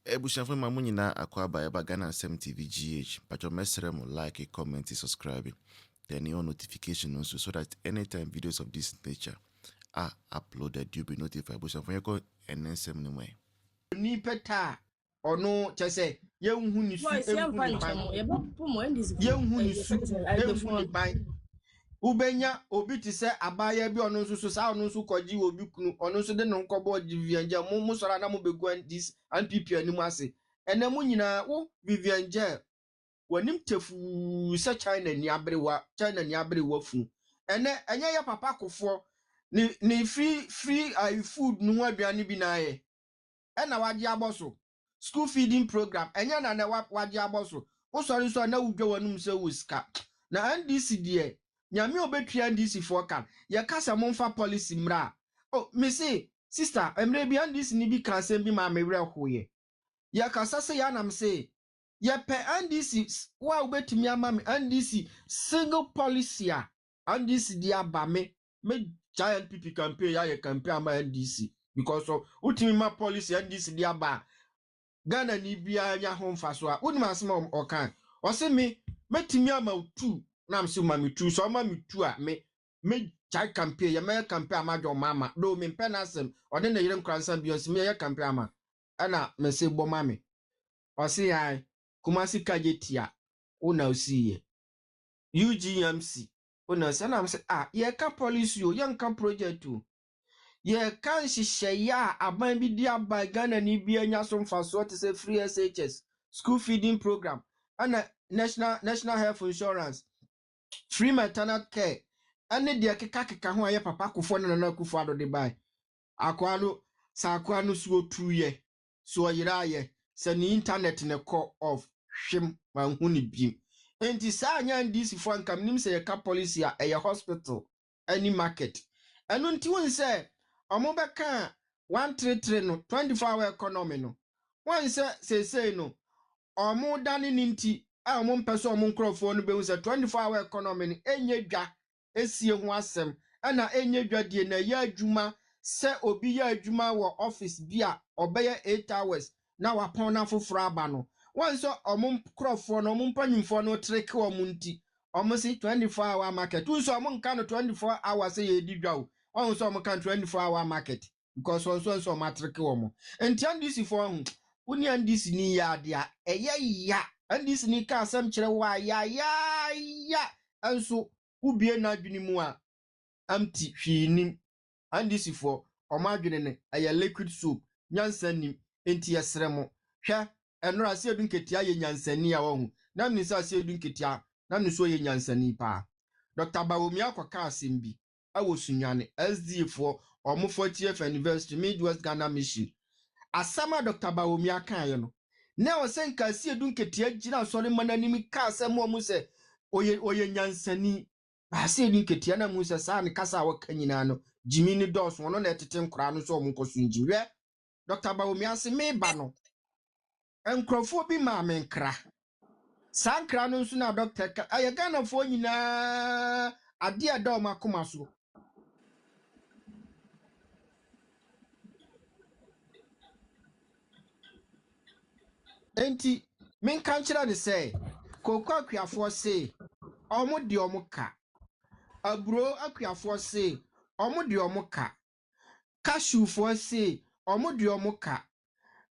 Ebushafo Mamunina Akwaba Eba Ghana Asem TV GH. But your message like, comment, subscribe. Then your notification also so that anytime videos of this nature are uploaded, you'll be notified. Bushafo Yako and then same way. Ni peta ono chese ye nhu ni su enhu ni ban ye nhu ni su enhu ni ban ubenya obi ti se abaya bi ono nso so sa ono nso koji obi kunu ono nso de no nkobo Vivian Je mu sora na mu begu this NPP anim ase ene mu nyina wo Vivian Je wanim tefu se China ni abrewa fu ene enye ye papa kofo ni free food no aduane bi na ye ena waji aboso school feeding program enya na waji aboso wo sori so na wudwa wanum se wuska na NDC die nyame obetua NDC for kan ye kasa monfa policy mra oh me say sister emre bi NDC ni bi kan sem bi ma mewre hoye ye kasa se ya nam say ye pe NDC wa obetumi ama me NDC single policy a NDC dia ba me giant PP campaign ya ye campaign ama NDC because of ultimate policy NDC dia ba Ghana ni bia nya ho mfaso a woni masema okan o se me metimi ama tu na am se ma me tu so ma me tu a me giant campaign ya me campaign ama do mama do me penasem o de na yire nkransan bi o se me ya campaign ama ana me se bo ma me o se ya Kumasi kajetia una usiye UGMC una se na am se ye ka policy o ye nka project o ye kan hihye ya aban bi di aban Ghana ni bi anya so mfaso to say free SHS school feeding program and national health insurance free maternal care ane de keka ho aye papa kofo na kufo ado de bai akwano sa akwano so tuye so yira ye se ni internet ne call off hwem manhu ni bim enti sa anya ndisi fo ankam nim se ye ka policy a ye hospital any market enu nti won se omo beka 133 no 24-hour economy no wan say no omo dani ninti a omo mpese omo nkrofo no be say 24-hour economy no enyedwa esie ho asem na enyedwa die na ya adwuma se obi ya adwuma wo office bia obeye 8 hours na wapon na foforo aba no wan so omo nkrofo no omo mpanyimfo no treke omo nti omo si 24-hour market tu so omo nka no 24 hours ye didwa o on so can 24-hour market because so matric womo enti andisi for uni andisi ni ya dia ya andisi ni ka asem kire wa ya enso ubie na adwini mu a amti hwinim andisi for omadwene ne aya liquid soap nyansanim enti yesremo hwe enora ase edu nketia ye nyansani a wo na mnisa ase edu nketia na mniso ye nyansani pa Dr. Bawomi akwaka asembi awosunyane SD for omo 40th anniversary Midwest Ghana Mission asama Dr. Bawomi akan no na o se nka si edu nketia gina sori mananimi ka asem o mu se oye nyansani ase edu nketia na mu se sa ne kasa wa kanyina no jimi ni dos wono na etete nkora no so omo kosunji we Dr. Bawomi ase me ba no enkrofo bi ma me nkra sankra no nso na doctor aye Ghana fo nyina ade ada o makoma so enti men kan kira de say kokko akuafo say omo de omo ka aburo akuafo say omo de omo ka cashew fo say omo de omo ka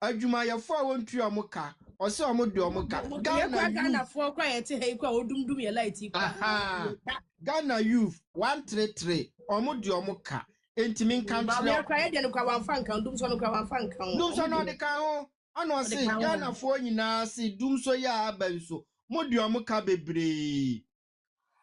adwumayefo a wontu omo ka o say omo de omo ka Ghana fo kwa yete he kwa odumdum ye light kwa Ghana youth 133 omo de omo ka enti men kan kira kwa ye de no kwa wanfanka ndum so no kwa wanfanka ndum so no de ka ho ano say Ghana fo nyina say dum so ya abanso modi omo ka bebre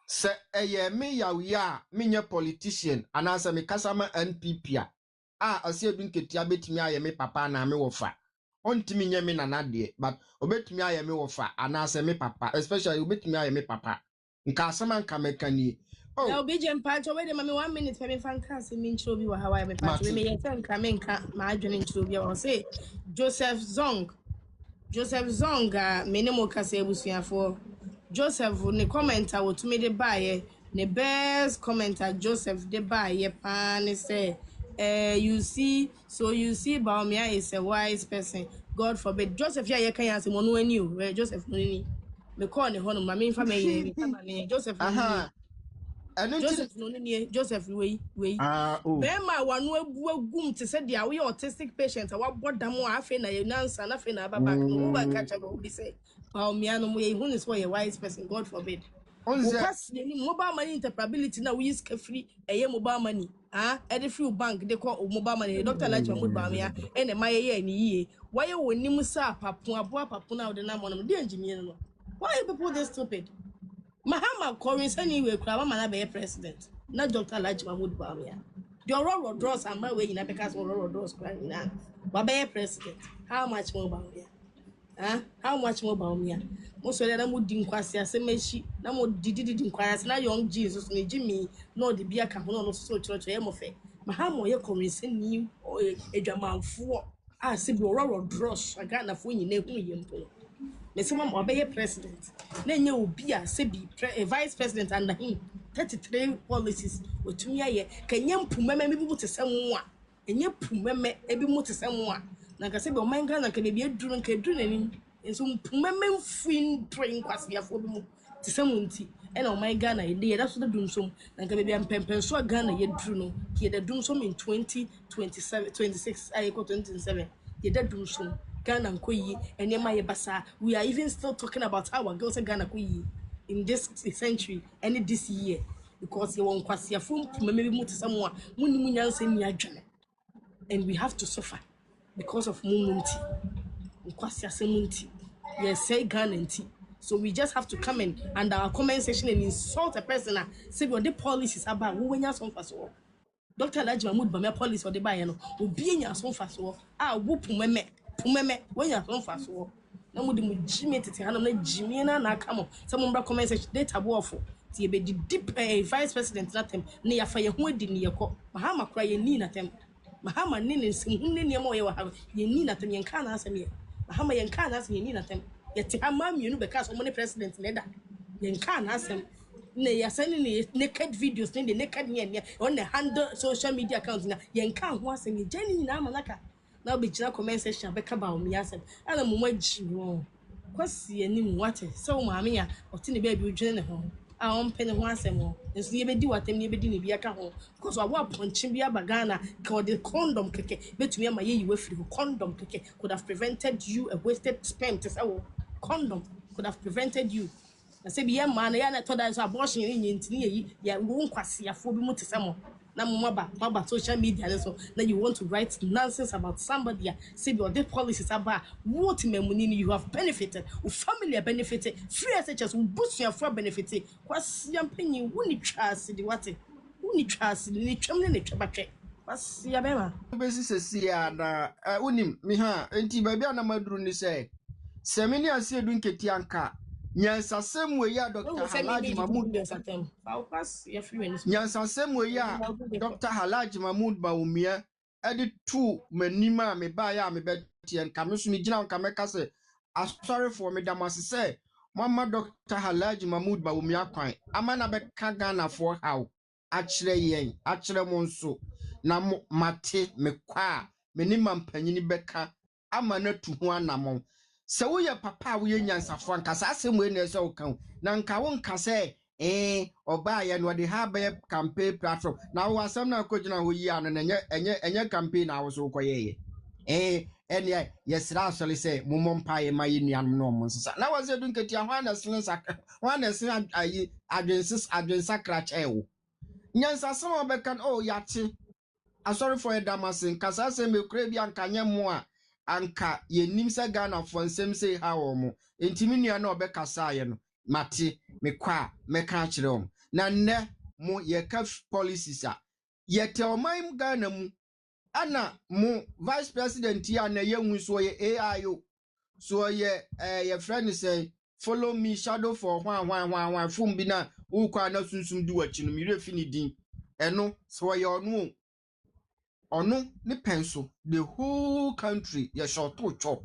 se eye me yawo menye politician anasa me kasama NPP a ase edu nketia betimi aye me papa na me wofa ontimi nye me nana de but obetimi aye me wofa anasa me papa especially obetimi aye me papa nka asama nka mekani oh na obi je mpacho we de mami 1 minute pe me fanka se me nchiro bi wa hawa me pacho we me ye nka me nka ma adwene nchiro bi wa say Joseph Zong me ne mo kasa ebusuafo Joseph ne commenter wotumi de baaye ne best commenter Joseph de baaye pa ne say you see Baumia is a wise person God forbid. Joseph, yeah, you can't answer one when you, Joseph, me call the honor, my main family, Joseph, Joseph, Joseph, wait. Bema, one gum to say, the we autistic patients, I want them more. I feel I announce and I feel I back. No, I catch up. We say, oh, me, I know who is why a wise person, God forbid. Pass mobile money interpretability now we use free mobile money. Every few bank they call mobile money. Dr. Lacha Mudbamia and my year. Why you when you musa papua papuna the name on the engineer? Why people this stupid? Mahama Corins anyway, Kramana be president. Not Dr. Lacha Mudbamia. The Aurora draws and my way in because Aurora draws crying now. But be president. How much mobile? How much more about me? Most of them would inquire, say, Meshi, no more did inquire, now young Jesus, and Jimmy, no, the beer can no so church, Emofe. Mahamo, your commission, you or a German four. I said, Aurora dross, I got enough when you name him. Miss Mom, obey a president. Then you will be a vice president under him. 33 policies, or 2 years. Can you put me to someone? And you put me every more to someone. Naka se be o manga na ke be aduru nka aduru nani enso mpumamem fin train kwasiafo bi mu te samunti e na o manga na ye da so da dunsom nka be ampempenso Ghana ye duru no ke da dunsom in 2027 26 ay ko 27 ye da dunsom Ghana nkoyi enema ye basa. We are even still talking about our girls in Ghana koyi in this century and this year because ye won kwasiafo mpumamem bi mu te samu a muni munyansa ni adwene and we have to suffer because of Munti. Yes, say Ghana. So we just have to come in and our comment section and insult a person. Say what the policies about who when you're so fast. Dr. Lajma Mood by my police or the buyer will be in your so fast. Whoop pumeme when you're so fast. No would Jimmy to handle Jimmy and I come on. Someone comment section data warful. The deep vice president nothing near fire who didn't your call. Mahama crying Nina them. Mahama nini nini mo yewa have ye ni na tem ye nka na asem ye Mahama ye nka na asem ye ni na tem ye te ama mienu be ka so money president leda ye nka na asem na ye send ni naked videos ni naked ni on the handle social media accounts na ye nka ho asem ye jeni na amanaka na be gina comment section be ka ba o mi asem ana mo maji wo kwasi ani mu wate so maame ya ote ne ba bi odwene ne ho on penny one sem nso ye bedi watem ye bedi ne bia ka ho because wa ponche bia bagana ka the condom keke betumi ama ye yiwe free condom keke could have prevented you a wasted sperm to say condom could have prevented you na say bia man ya na to that so abortion ni ntini ye ya wo nkwase afo bi mu te say mo na maba social media so now you want to write nonsense about somebody say your death policies about what memuni you have benefited or family benefited free SHS will boost your for benefited kwasi ampenyi woni trust the what woni trust ni twamne ne twabatwe kwasi abema besi sesi ya na unim mi ha enti ba bia na maduru ni say semini ase edu nketi anka nyansa semwe ya Dr. Halaji Mahmood nyansa semwe ya Dr. Halaji Mahmood Bawumia edi tu manima me ba ya me beti en kamesu mi gina nka meka se sorry for me damase say mama Dr. Halaji Mahmood Bawumia kwan amana be ka Ghana for how akire yen akire mo nso na mate me kwa menima mpanyini beka amana tu ho anamon se wo ye papa wo ye nyansafo anka sa asem we na se wo kan na nka wo nka se oba ye no de ha be campaign platform na wo asem na ko gina ho yi ano na enye campaign na wo so ko ye ene yesra asole se momom pa ye maye nuan no mo nsa na wo se du nketi ahwa na sen sakra wa na sen ayi adwensa krache wo nyansasem obekan yate sorry for Damasin kasa se me kure bi anka nyemo a anka yenim se Ghana for nsem se ha wo mo entimi nua na obekasa ye no mate me kwa me ka kire wo na nne mo ye ka policies a ye te oman Ghana mu ana mo vice president ya na ye hu so ye AIO so ye friend say follow me shadow for hwan fum bi na wo kwa na sunsum di wachi no mi refi ni din eno so ye ono ni penso the whole country ye shoto chok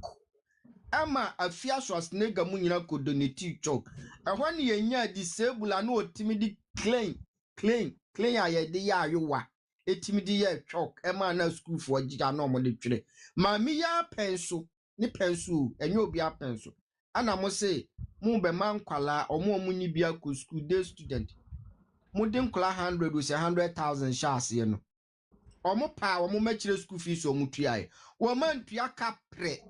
ama afia so asnega mu nyina ko donate chok ehwan ye nya disable na otimi di clean ayede ya ayowa etimi di ye chok ema na school for giga no mo de twere ma mi ya penso ni pensu enyo obi apensu ana mo say mo be man kwala omo ni bia ko school day student mo den kwala 100 we say 100,000 shares ye no omo pa omo machire school fees omo tuae wo man tua kapre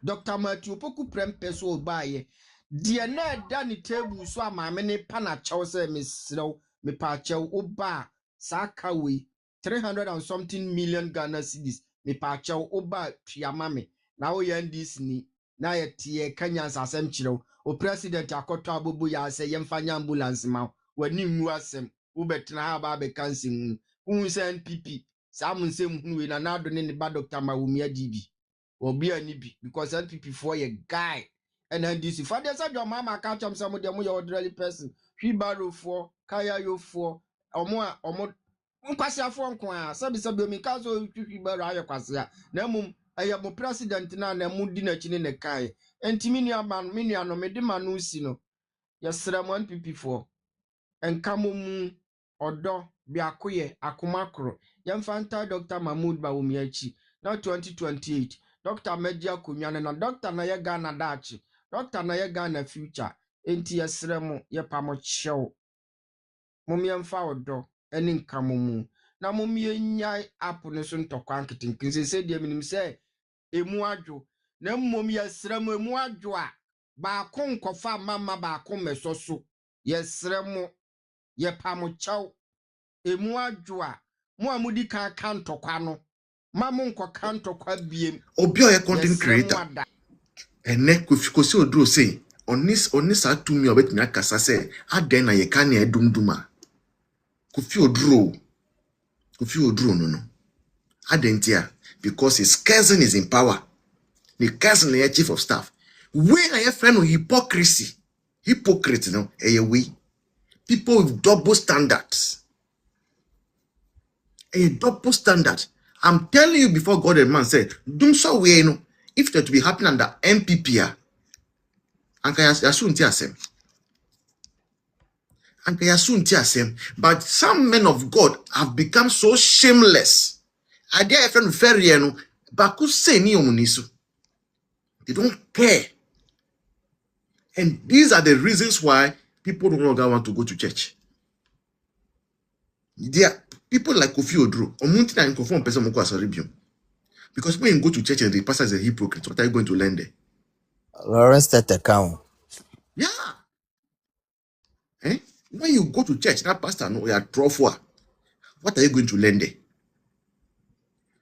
Dr. Matthew Poku prempeso obaye die na da ni table so amame ne pana chew say mesrew me pa chew oba sakawe 300 and something million Ghana cedis me pa chew oba tuama me na wo yandis ni na ye tie Kenyans asem chirew o president akoto abobo ya say yemfanya ambulance ma wani nwu asem wo betena ha ba be kansin hu say NPP sam nsem hunu na nado ne ba Dr. Mawumi Adibi obi anibi because NPP for a guy and NDC for the side your mama catch am some of them your elderly person Hibaro for Kaya yo for omo nkwasi afọ nko a sabi omi ka so Hibaro ayo kwasi a na mum ayo mo president na mu di na chi ne kai enti minua no me de manu si no yesra mo NPP for enkamomu odo biakoye akomakro yemfanta Dr. Mahmoud Bawumia achi na 2028 Dr. Media Kunyane na Dr. na ye Ghana dachi Dr. na ye Ghana future enti yesre mo ye pamo chew momyemfa odo eni nkamomu na momye nyai app ne so ntokwa nketenkin se de minim se emu adwo na mmom yesre mo emu adwo a ba ko nkofa mama ba ko mesoso yesre mo ye pamo chew emu adwo a mo amudi kan ntokwa no mamu nko kanto kwa biem obi oye content creator ene kosi oduro say onis atumi obetumi akasa say aden na ye kan na edumduma kofi oduro no adentia because his cousin is in power the cousin is chief of staff we na your friend of hypocrite no we people with double standards a double standard. I'm telling you before God and man said, do so we know if that will be happening under MPP. But some men of God have become so shameless. I dare friend Feriano, Baku say ni omunisu. They don't care. And these are the reasons why people no longer want to go to church. There are people like Kofi Oduro, Omunti na Nkofo person moko asoribium. Because when you go to church and the pastor is a hypocrite, what are you going to learn there? Lawrence Tetekau. Yeah. When you go to church, that pastor no, you are trouble. What are you going to learn there?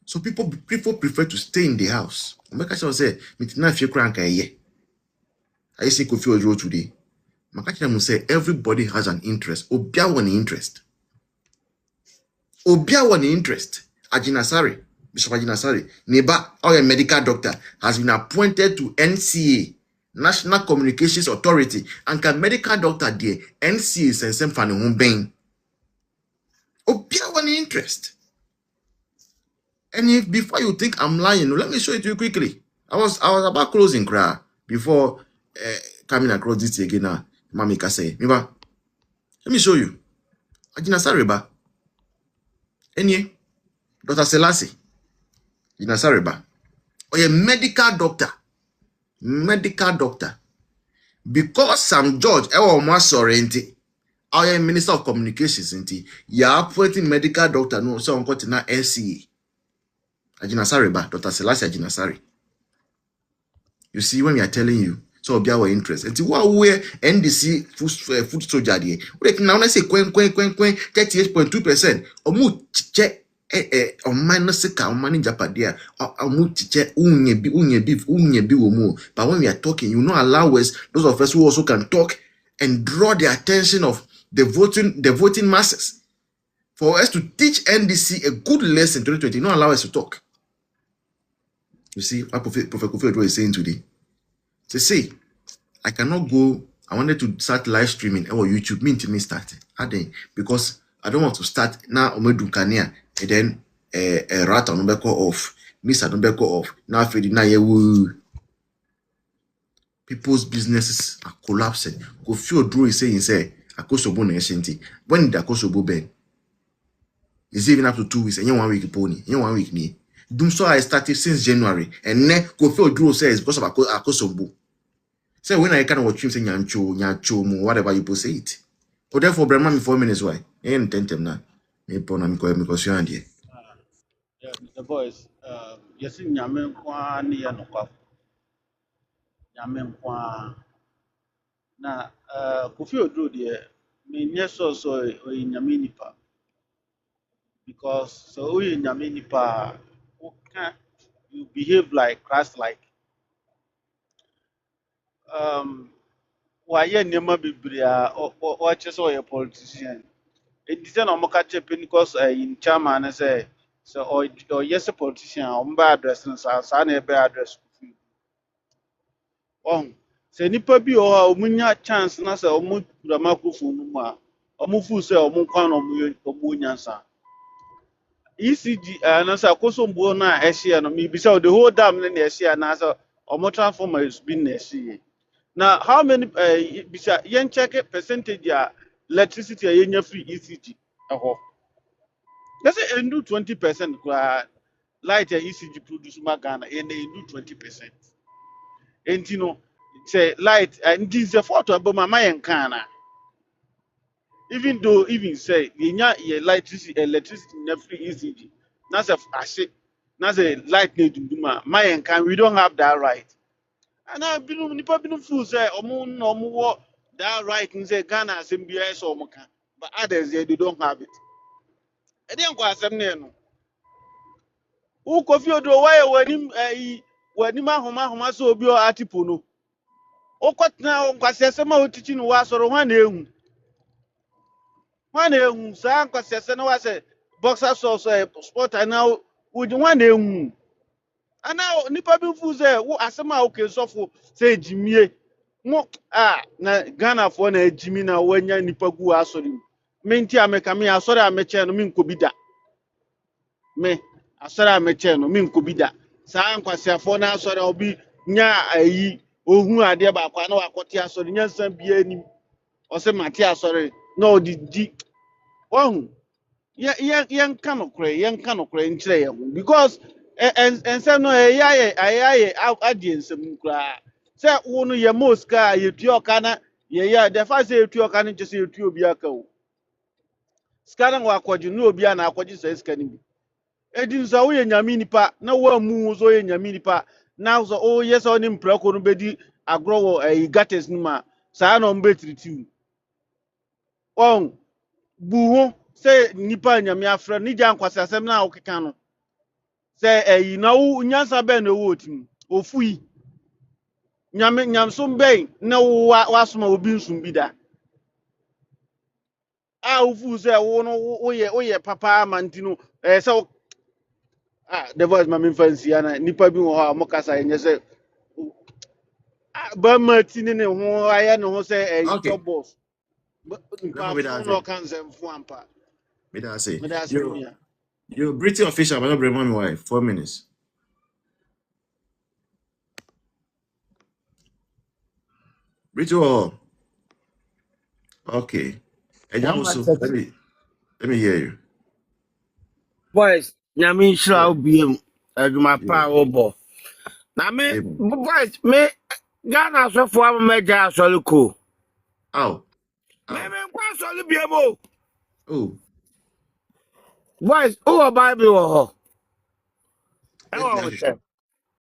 So people prefer to stay in the house. Makacha say, "Mitina fi kranka ye." I see Kofi Oduro today. Makacha mu say everybody has an interest. Obia one interest. Ajinasari, Bishop Ajinasari, Neba, our medical doctor, has been appointed to NCA, National Communications Authority, and can medical doctor there, NCA and some fan home bang. Obia one interest. And if before you think I'm lying, let me show it to you quickly. I was about closing cry before coming across this again now. Mami say, Miba, let me show you. Ajinasari ba. Enye, Dr. Selassie, Jinasariba, or a medical doctor, because Sam George, sorry, I am Minister of Communications, ya appointing medical doctor, no, so on got na NCA. Ajinasariba, Dr. Selassie Ajinasari. You see, when we are telling you, so be our interest. And what we NDC food soldier there. We can now say 38.2%. Omu check on minus on money japadia. Omu check unye beef womu. But when we are talking, you know, allow us those of us who also can talk and draw the attention of the voting masses. For us to teach NDC a good lesson 2020, not allow us to talk. You see what Prophet Kofi Oduro is saying today. To say, I cannot go. I wanted to start live streaming or YouTube. Me start. Because I don't want to start now. Omedukania and then rat on number off. Miss number off. Now people's businesses are collapsing. Kofi Oduro is saying, say, Akosobo na yeshinti. When did Akosobo ben? It's even up to 2 weeks. And you 1 week pony. You 1 week me. Dumso I started since January. And ne Kofi Oduro says because of Akosobu. Say when I can watch him say nyancho, whatever you say it. So therefore, Brahma me 4 minutes why? Ain't tentem na. Me pon am ko because you and the boys, yes, Yamen Kwan, Yanokwa. Yamen Kwan. Now, Kofi Oduro, dear, me, yes, also in Yaminipa. Because so in Yaminipa, you behave like Christ like. Why, Nema Bibria, or just a politician. It isn't a mokache because in chairman, I say, so or yes, a politician, bad address, and son, a bad address. Say nipa bi o munya chance na say omu ramakufo no mu a omu fu say omu kwan omu nyansa ECG na say akoso mbuo na ehye no me bisa the whole dam na ehye na say omu transformer is been ehye na how many bisa yen check percentage ya electricity ya yenya free ECG eho let's say endu 20% kwa light ya ECG produce magana and endu 20%. Enti no say light and this the photo about my man kana even though even say you electricity na free ECG na say ashe na say light need to do my can we don't have that right and I been nipa been fool say omo wo that right in say Ghana assembly so omo can but others they don't have it e dey nkwa asem na no who Kofi Oduro why wanim ahoma so obi o atipo no okotna nkwasi asem a otichi no wa soro hwa na ehu one ehun saa nkwasiase na wase boxer sauce sport na wudi one ehun ana nipa bi fu say wo asema oke sofo say jimie mo na Ghana fo na ejimi na wanya nipa gu asori menti ameka me asori ameche no me nkobida me asori ameche no me nkobida saa nkwasiafo na asori obi nya ayi ohun ade ba kwa na wakoti asori nya san bia anim o se mate asori na odidi oh yan kanokre nkyere ye ho because ensem no ayaye adi ensem kra se wo no ye moska ye tuoka na ye ya the fact say ye tuoka no just ye tuo obi aka o ska na wa akwaji no obi na akwaji so ska ni bi edin so wo ye nyame nipa na wo amu so ye nyame nipa na so o yes o ni mprako no bedi agro wo gates ni ma saa no mbetriti on buho say nipa nyame afra ni gya nkwasa asem na okeka no say na wo nyansa be na wo otim ofui nyamso be na wo wasoma obi nsum bi da ofu say wo no wo ye papa amantino say the voice mama fancy ana nipa bi wo ha mokasa enye say ba matini ne ho aya ne ho say top boss Let me no kan sem fu ampa me that say you you British official but not Brahma me why 4 minutes. British okay. And also let me hear you. Boys, nyame nhyira wo biem adwuma pa obo. Na me boys me Ghana asofo amagya asole ko. Me kwa asole biem o. Oh. Boys, who Bible wo ho?